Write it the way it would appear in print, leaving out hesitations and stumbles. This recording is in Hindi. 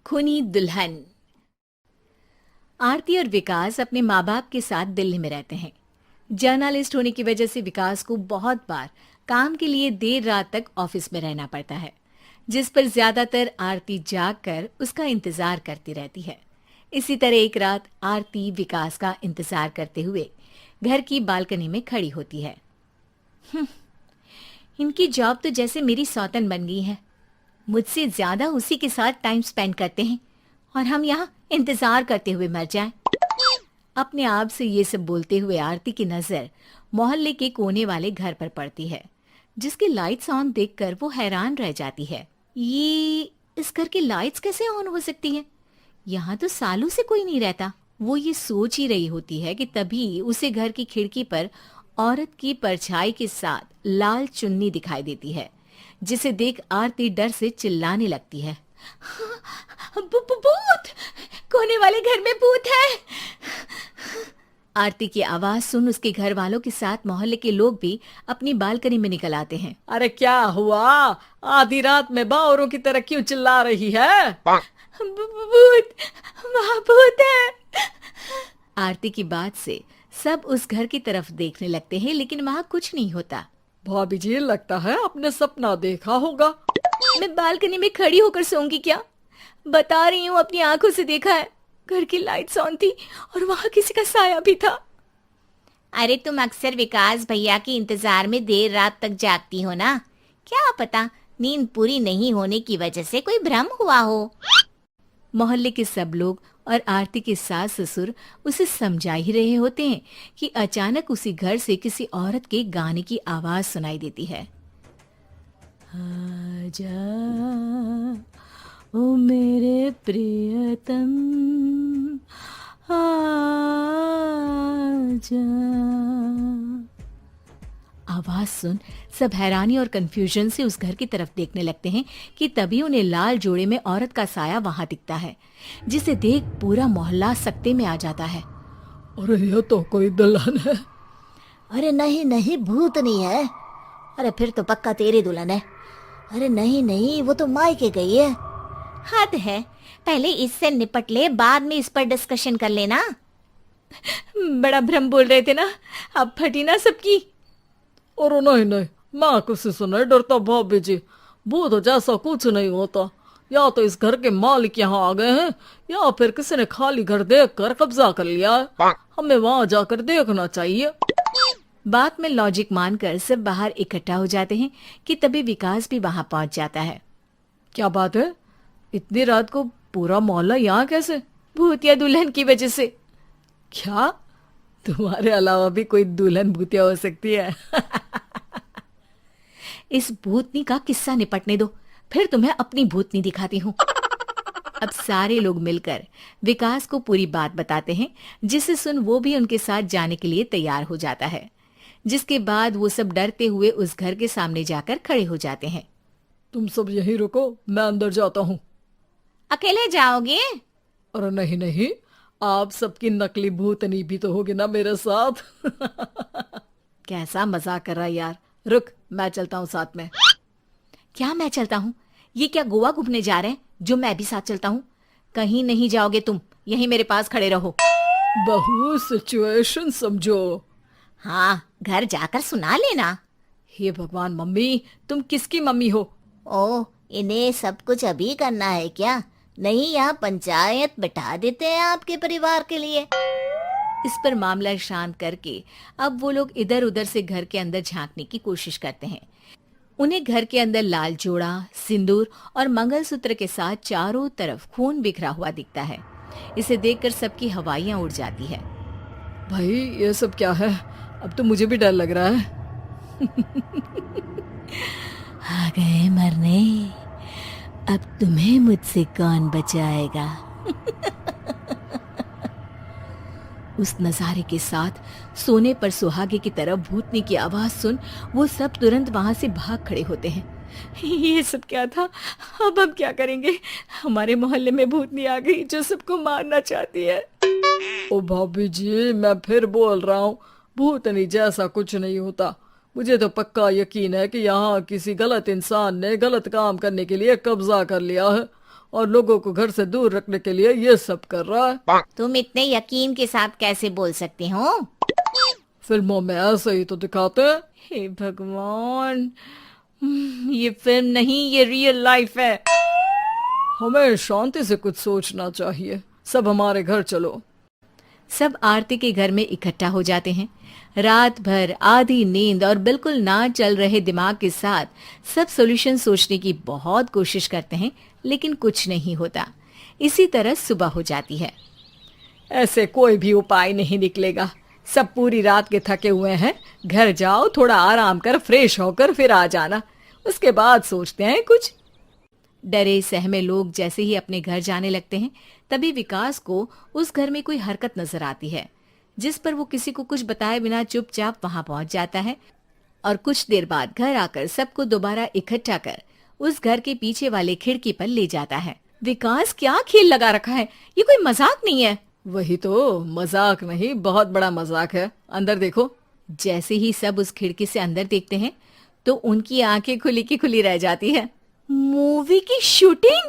खूनी दुल्हन। आरती और विकास अपने माँ बाप के साथ दिल्ली में रहते हैं। जर्नलिस्ट होने की वजह से विकास को बहुत बार काम के लिए देर रात तक ऑफिस में रहना पड़ता है, जिस पर ज्यादातर आरती जाग कर उसका इंतजार करती रहती है। इसी तरह एक रात आरती विकास का इंतजार करते हुए घर की बालकनी में खड़ी होती है। इनकी जॉब तो जैसे मेरी सौतन बन गई है। मुझसे ज्यादा उसी के साथ टाइम स्पेंड करते हैं और हम यहाँ इंतजार करते हुए मर जाएं। अपने आप से ये सब बोलते हुए आरती की नजर मोहल्ले के कोने वाले घर पर पड़ती है, जिसकी लाइट्स ऑन देखकर वो हैरान रह जाती है। ये इस घर की लाइट्स कैसे ऑन हो सकती है? यहाँ तो सालों से कोई नहीं रहता। वो ये सोच ही रही होती है कि तभी उसे घर की खिड़की पर औरत की परछाई के साथ लाल चुन्नी दिखाई देती है, जिसे देख आरती डर से चिल्लाने लगती है। भूत! कोने वाले घर में भूत है! आरती की आवाज सुन उसके घर वालों के साथ मोहल्ले के लोग भी अपनी बालकनी में निकल आते हैं। अरे क्या हुआ? आधी रात में बावरों की तरह क्यों चिल्ला रही है? भूत! वहाँ भूत है! आरती की बात से सब उस घर की तरफ देखने लगते हैं, लेकिन वहाँ कुछ नहीं होता। भाभी जी, लगता है आपने सपना देखा होगा। मैं बालकनी में खड़ी होकर सोऊंगी क्या? बता रही हूँ, अपनी आंखों से देखा है। घर की लाइट्स ऑन थी और वहाँ किसी का साया भी था। अरे तुम अक्सर विकास भैया के इंतजार में देर रात तक जागती हो ना? क्या पता नींद पूरी नहीं होने की वजह से कोई भ्रम हुआ हो। मोहल्ले के सब लोग और आरती के सास ससुर उसे समझा ही रहे होते हैं कि अचानक उसी घर से किसी औरत के गाने की आवाज सुनाई देती है। आजा ओ मेरे प्रियतम, आजा। आवाज सुन सब हैरानी और कंफ्यूजन से उस घर की तरफ देखने लगते हैं कि तभी उन्हें लाल जोड़े में औरत का साया वहां दिखता है, जिसे देख पूरा मोहल्ला सकते में आ जाता है। अरे ये तो कोई दुल्हन है। अरे नहीं नहीं, भूत नहीं है। अरे फिर तो पक्का तेरी दुल्हन है। अरे नहीं नहीं, वो तो मायके गई है। हद है, पहले इससे निपट ले, बाद में इस पर डिस्कशन कर लेना। बड़ा भ्रम बोल रहे थे ना, अब फटी ना सबकी। और नहीं नहीं, मैं किसी से नहीं डरता भाभी जी। भूत जैसा कुछ नहीं होता। या तो इस घर के मालिक यहाँ आ गए हैं, या फिर किसी ने खाली घर देख कर कब्जा कर लिया है। हमें वहां जाकर देखना चाहिए। बात में लॉजिक मानकर सब बाहर इकट्ठा हो जाते हैं कि तभी विकास भी वहां पहुंच जाता है। क्या बात है? इतनी रात को पूरा मोहल्ला यहाँ कैसे? भूतिया दुल्हन की वजह से। क्या तुम्हारे अलावा भी कोई दुल्हन भूतिया हो सकती है? इस भूतनी का किस्सा निपटने दो, फिर तुम्हें अपनी भूतनी दिखाती हूँ। अब सारे लोग मिलकर विकास को पूरी बात बताते हैं, जिसे सुन वो भी उनके साथ जाने के लिए तैयार हो जाता है। जिसके बाद वो सब डरते हुए उस घर के सामने जाकर खड़े हो जाते हैं। तुम सब यहीं रुको, मैं अंदर जाता हूँ। अकेले जाओगे? अरे नहीं नहीं, आप सबकी नकली भूतनी भी तो होगी ना मेरे साथ। कैसा मजाक कर रहा यार। रुक, मैं चलता हूँ साथ में। क्या मैं चलता हूँ? ये क्या गोवा घूमने जा रहे हैं जो मैं भी साथ चलता हूँ? कहीं नहीं जाओगे तुम, यहीं मेरे पास खड़े रहो। बहू सिचुएशन समझो। हाँ, घर जाकर सुना लेना। हे भगवान, मम्मी तुम किसकी मम्मी हो? ओ, इन्हें सब कुछ अभी करना है क्या? नहीं, यहाँ पंचायत बैठा देते हैं आपके परिवार के लिए। इस पर मामला शांत करके अब वो लोग इधर उधर से घर के अंदर झांकने की कोशिश करते हैं। उन्हें घर के अंदर लाल जोड़ा, सिंदूर और मंगलसूत्र के साथ चारों तरफ खून बिखरा हुआ दिखता है। इसे देखकर सबकी हवाइयां उड़ जाती है। भाई ये सब क्या है? अब तो मुझे भी डर लग रहा है। आ गए मरने, अब तुम्हें मुझसे कौन बचाएगा? उस नजारे के साथ सोने पर सुहागे की तरफ भूतनी की आवाज सुन वो सब तुरंत वहां से भाग खड़े होते हैं। ये सब क्या था? अब हम क्या करेंगे? हमारे मोहल्ले में भूतनी आ गई जो सबको मारना चाहती है। ओ भाभी जी, मैं फिर बोल रहा हूँ, भूतनी जैसा कुछ नहीं होता। मुझे तो पक्का यकीन है कि यहाँ किसी गलत इंसान ने गलत काम करने के लिए कब्जा कर लिया है और लोगों को घर से दूर रखने के लिए ये सब कर रहा है। तुम इतने यकीन के साथ कैसे बोल सकते हो? फिल्मों में ऐसे ही तो दिखाते हैं। हे भगवान, ये फिल्म नहीं, ये रियल लाइफ है। हमें शांति से कुछ सोचना चाहिए। सब हमारे घर चलो। सब आरती के घर में इकट्ठा हो जाते हैं। रात भर आधी नींद और बिल्कुल ना चल रहे दिमाग के साथ सब सॉल्यूशन सोचने की बहुत कोशिश करते हैं, लेकिन कुछ नहीं होता। इसी तरह सुबह हो जाती है। ऐसे कोई भी उपाय नहीं निकलेगा। सब पूरी रात के थके हुए हैं। घर जाओ, थोड़ा आराम कर, फ्रेश होकर फिर आ जाना। उसके बाद सोचते हैं कुछ। डरे सहमे लोग जैसे ही अपने घर जाने लगते हैं, तभी विकास को उस घर में कोई हरकत नजर आती है, जिस पर वो किसी को कुछ बताए बिना चुपचाप वहां पहुंच जाता है और कुछ देर बाद घर आकर सबको दोबारा इकट्ठा कर उस घर के पीछे वाले खिड़की पर ले जाता है। विकास, क्या खेल लगा रखा है? ये कोई मजाक नहीं है। वही तो, मजाक नहीं, बहुत बड़ा मजाक है। अंदर देखो। जैसे ही सब उस खिड़की से अंदर देखते हैं तो उनकी आंखें खुली की खुली रह जाती है। मूवी की शूटिंग!